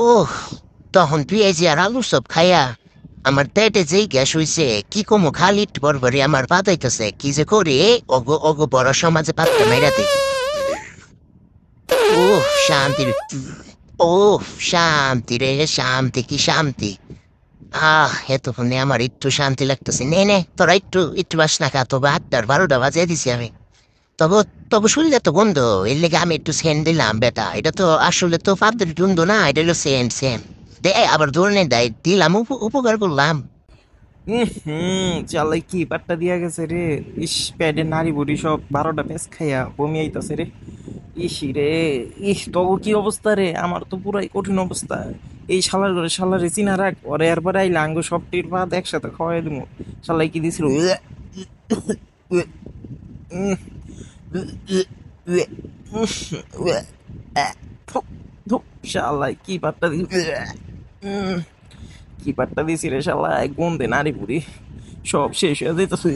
ওহ, তখন পেঁয়াজি আর আলু সব খাইয়া আমার পেটে যেই গ্যাস হইছে, কি কমো খালি বরবরে আমার পাতাইতেছে, কি যে করি অগো অগো বড় সমাজে পাত্তা মাইরা দেই। ওহ শান্তি রে। ওহ শান্তি রে, শান্তি কি শান্তি। এতক্ষণে আমার একটু শান্তি লাগতেছে। নে নে তোরা একটু একটু বাস না খা, তবে 8টা 12টা বাজে দিছি আমি। তবে তবে শুনলে তো বন্ধু, এর লেগে আমি একটু সেন্ড দিলাম বেটা। এটা তো আসলে তো পাত্রের বন্ধু না, এটা হলো সেন্ড সেম। দে আবার ধরে দেয়, দিলাম উপকার করলাম। চালাই কি পাট্টা দিয়া গেছে রে। ইস, প্যাডে নারী বুড়ি সব 12টা প্যাঁচ খাইয়া বমি আইতাছে রে। ইসি রে। ইস, তবু কি অবস্থা রে, আমার তো পুরাই কঠিন অবস্থা। এই শালার ঘরে শালারে চিনা রাখ, ওরে একবার আইলে আঙ্গ সব টির ভাত একসাথে খাওয়াই দিব। শালাই কি দিছিল, শালাই কি পাট্টা দি, কি পাট্টা দিছি রে শালা, গন্ধে নারী বুড়ি সব শেষ হয়ে যেতেছে।